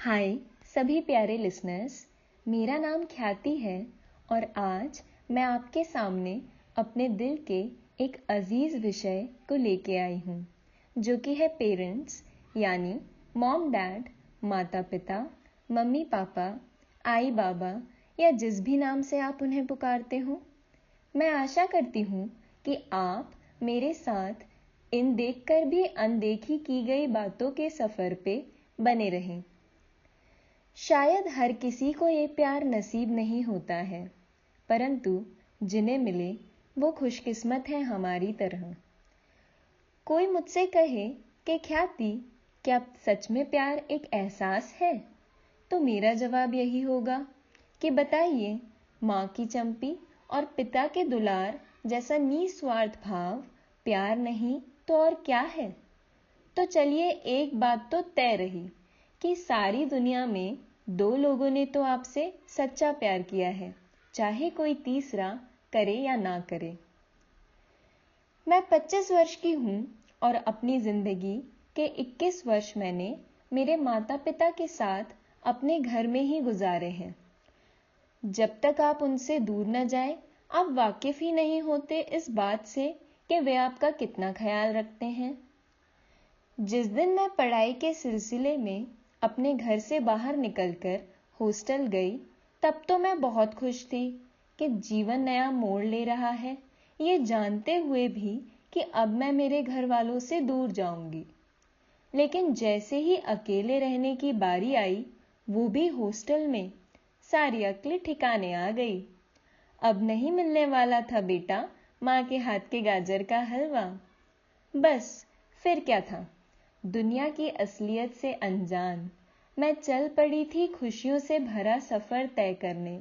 हाय सभी प्यारे लिसनर्स, मेरा नाम ख्याति है और आज मैं आपके सामने अपने दिल के एक अजीज विषय को लेके आई हूँ, जो कि है पेरेंट्स यानी मॉम डैड, माता पिता, मम्मी पापा, आई बाबा या जिस भी नाम से आप उन्हें पुकारते हो। मैं आशा करती हूँ कि आप मेरे साथ इन देखकर भी अनदेखी की गई बातों के सफ़र पे बने रहें। शायद हर किसी को ये प्यार नसीब नहीं होता है, परंतु जिन्हें मिले वो खुशकिस्मत हैं हमारी तरह। कोई मुझसे कहे कि ख्याति, क्या सच में प्यार एक एहसास है? तो मेरा जवाब यही होगा कि बताइए, माँ की चंपी और पिता के दुलार जैसा निस्वार्थ भाव प्यार नहीं तो और क्या है? तो चलिए, एक बात तो तय रही कि सारी दुनिया में दो लोगों ने तो आपसे सच्चा प्यार किया है, चाहे कोई तीसरा करे या ना करे। मैं 25 वर्ष की हूँ और अपनी जिंदगी के 21 वर्ष मैंने मेरे माता पिता के साथ अपने घर में ही गुजारे हैं। जब तक आप उनसे दूर न जाए, आप वाकिफ ही नहीं होते इस बात से कि वे आपका कितना ख्याल रखते हैं। जिस दिन मैं पढ़ाई के सिलसिले में अपने घर से बाहर निकलकर हॉस्टल गई, तब तो मैं बहुत खुश थी कि जीवन नया मोड़ ले रहा है, ये जानते हुए भी कि अब मैं मेरे घर वालों से दूर जाऊंगी। लेकिन जैसे ही अकेले रहने की बारी आई, वो भी हॉस्टल में, सारी अक्ल ठिकाने आ गई। अब नहीं मिलने वाला था बेटा माँ के हाथ के गाजर का हलवा। बस फिर क्या था, दुनिया की असलियत से अनजान मैं चल पड़ी थी खुशियों से भरा सफर तय करने,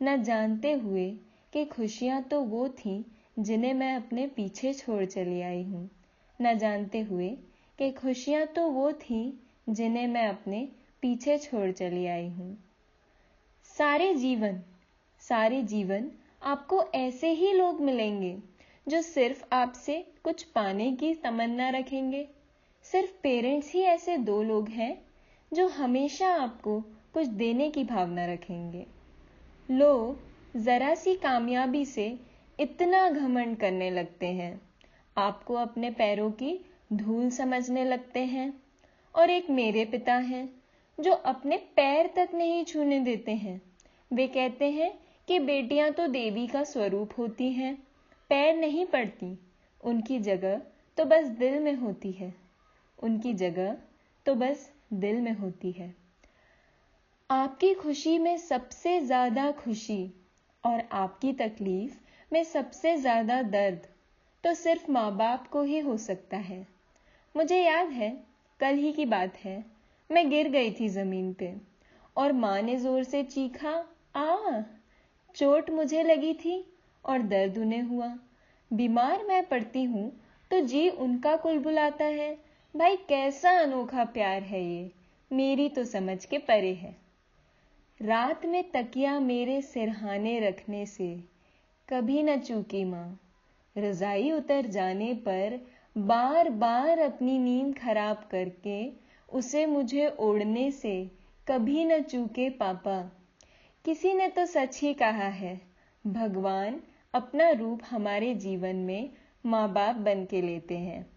न जानते हुए कि खुशियां तो वो थीं जिन्हें मैं अपने पीछे छोड़ चली आई हूँ, न जानते हुए कि खुशियां तो वो थीं जिन्हें मैं अपने पीछे छोड़ चली आई हूँ। सारे जीवन आपको ऐसे ही लोग मिलेंगे जो सिर्फ आपसे कुछ पाने की तमन्ना रखेंगे। सिर्फ पेरेंट्स ही ऐसे दो लोग हैं जो हमेशा आपको कुछ देने की भावना रखेंगे। लोग जरा सी कामयाबी से इतना घमंड करने लगते हैं, आपको अपने पैरों की धूल समझने लगते हैं। और एक मेरे पिता हैं जो अपने पैर तक नहीं छूने देते हैं। वे कहते हैं कि बेटियां तो देवी का स्वरूप होती हैं, पैर नहीं पड़ती, उनकी जगह तो बस दिल में होती है, उनकी जगह तो बस दिल में होती है। आपकी खुशी में सबसे ज्यादा खुशी और आपकी तकलीफ में सबसे ज्यादा दर्द तो सिर्फ माँ बाप को ही हो सकता है। मुझे याद है, कल ही की बात है, मैं गिर गई थी जमीन पे और माँ ने जोर से चीखा, आ! चोट मुझे लगी थी और दर्द उन्हें हुआ। बीमार मैं पड़ती हूँ तो जी उनका कुल बुलाता है। भाई कैसा अनोखा प्यार है ये, मेरी तो समझ के परे है। रात में तकिया मेरे सिरहाने रखने से कभी न चूकी माँ, रजाई उतर जाने पर बार बार अपनी नींद खराब करके उसे मुझे ओढ़ने से कभी न चूके पापा। किसी ने तो सच ही कहा है, भगवान अपना रूप हमारे जीवन में माँ बाप बन के लेते हैं।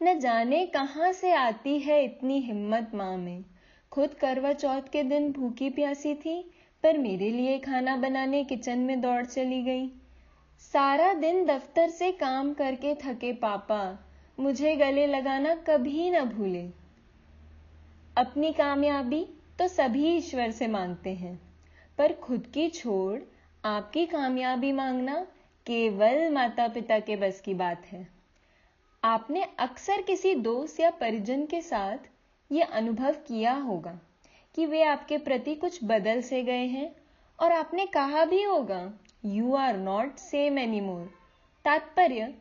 न जाने कहां से आती है इतनी हिम्मत माँ में। खुद करवा चौथ के दिन भूखी प्यासी थी, पर मेरे लिए खाना बनाने किचन में दौड़ चली गई। सारा दिन दफ्तर से काम करके थके पापा मुझे गले लगाना कभी न भूले। अपनी कामयाबी तो सभी ईश्वर से मांगते हैं, पर खुद की छोड़ आपकी कामयाबी मांगना केवल माता पिता के बस की बात है। आपने अक्सर किसी दोस्त या परिजन के साथ यह अनुभव किया होगा कि वे आपके प्रति कुछ बदल से गए हैं और आपने कहा भी होगा, you are not same anymore. तात्पर्य,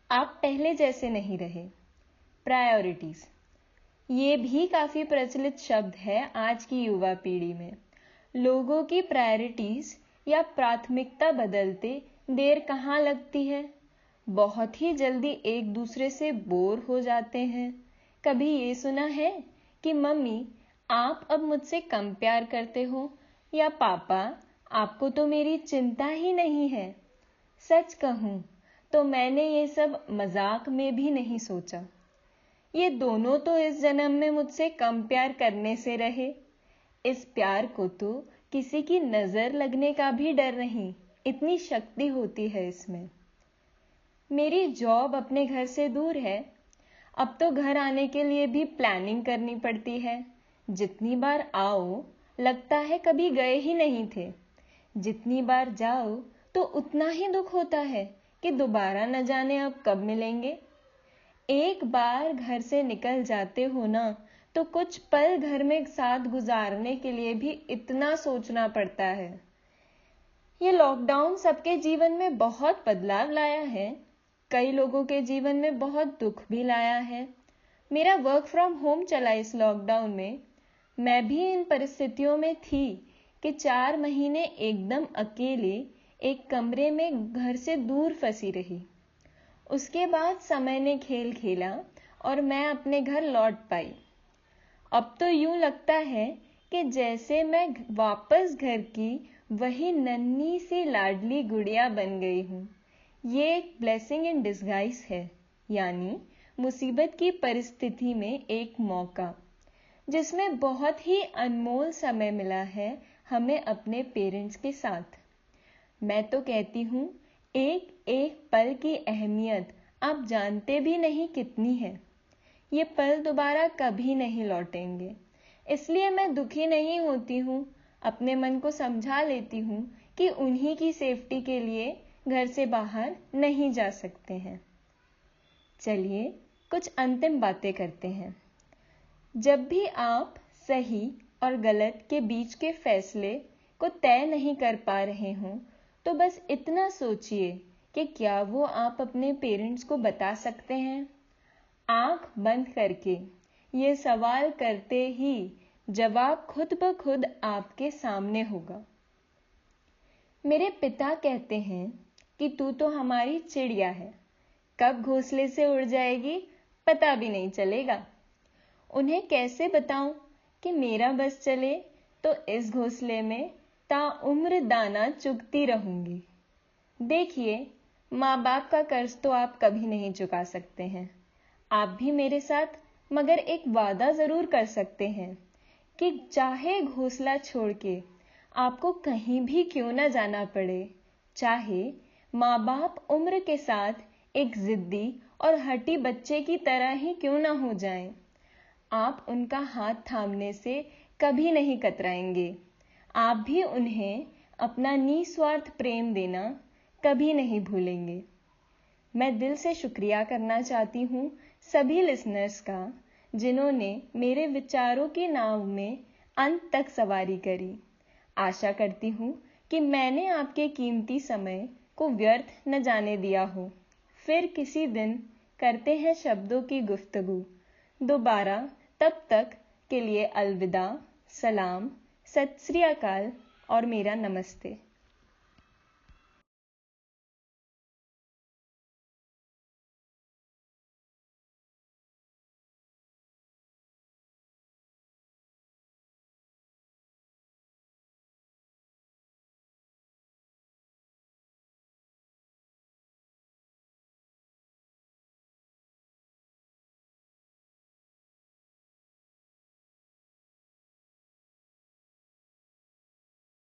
आप पहले जैसे नहीं रहे। प्रायोरिटीज, ये भी काफी प्रचलित शब्द है आज की युवा पीढ़ी में। लोगों की प्रायोरिटीज या प्राथमिकता बदलते देर कहाँ लगती है, बहुत ही जल्दी एक दूसरे से बोर हो जाते हैं। कभी ये सुना है कि मम्मी आप अब मुझसे कम प्यार करते हो या पापा आपको तो मेरी चिंता ही नहीं है। सच कहूं तो मैंने ये सब मजाक में भी नहीं सोचा। ये दोनों तो इस जन्म में मुझसे कम प्यार करने से रहे। इस प्यार को तो किसी की नजर लगने का भी डर नहीं, इतनी शक्ति होती है इसमें। मेरी जॉब अपने घर से दूर है। अब तो घर आने के लिए भी प्लानिंग करनी पड़ती है। जितनी बार आओ लगता है कभी गए ही नहीं थे। जितनी बार जाओ तो उतना ही दुख होता है कि दोबारा न जाने अब कब मिलेंगे। एक बार घर से निकल जाते हो ना तो कुछ पल घर में साथ गुजारने के लिए भी इतना सोचना पड़ता है। ये लॉकडाउन सबके जीवन में बहुत बदलाव लाया है। कई लोगों के जीवन में बहुत दुख भी लाया है। मेरा वर्क फ्रॉम होम चला इस लॉकडाउन में। मैं भी इन परिस्थितियों में थी कि 4 महीने एकदम अकेले एक कमरे में घर से दूर फंसी रही। उसके बाद समय ने खेल खेला और मैं अपने घर लौट पाई। अब तो यूं लगता है कि जैसे मैं वापस घर की वही नन्ही सी लाडली गुड़िया बन गई हूं। ये एक ब्लेसिंग इन डिस्गाइज है, यानी मुसीबत की परिस्थिति में एक मौका, जिसमें बहुत ही अनमोल समय मिला है हमें अपने पेरेंट्स के साथ। मैं तो कहती हूं एक एक पल की अहमियत आप जानते भी नहीं कितनी है। ये पल दोबारा कभी नहीं लौटेंगे। इसलिए मैं दुखी नहीं होती हूँ, अपने मन को समझा लेती हूँ कि उन्हीं की सेफ्टी के लिए घर से बाहर नहीं जा सकते हैं। चलिए कुछ अंतिम बातें करते हैं। जब भी आप सही और गलत के बीच के फैसले को तय नहीं कर पा रहे हों तो बस इतना सोचिए कि क्या वो आप अपने पेरेंट्स को बता सकते हैं। आंख बंद करके ये सवाल करते ही जवाब खुद ब खुद आपके सामने होगा। मेरे पिता कहते हैं कि तू तो हमारी चिड़िया है, कब घोंसले से उड़ जाएगी पता भी नहीं चलेगा। उन्हें कैसे बताऊं कि मेरा बस चले तो इस घोंसले में ताउम्र दाना चुगती रहूंगी। देखिए, माँ बाप का कर्ज तो आप कभी नहीं चुका सकते हैं। आप भी मेरे साथ मगर एक वादा जरूर कर सकते हैं कि चाहे घोंसला छोड़ के आपको कहीं भी क्यों ना जाना पड़े, चाहे माँ बाप उम्र के साथ एक जिद्दी और हठी बच्चे की तरह ही क्यों ना हो जाएं, आप उनका हाथ थामने से कभी नहीं कतराएंगे। आप भी उन्हें अपना निस्वार्थ प्रेम देना कभी नहीं भूलेंगे। मैं दिल से शुक्रिया करना चाहती हूँ सभी लिसनर्स का, जिन्होंने मेरे विचारों की नाव में अंत तक सवारी करी। आशा करती हूँ कि मैंने आपके कीमती समय को व्यर्थ न जाने दिया हो। फिर किसी दिन करते हैं शब्दों की गुफ्तगू दोबारा। तब तक के लिए अलविदा, सलाम, सत श्री अकाल और मेरा नमस्ते।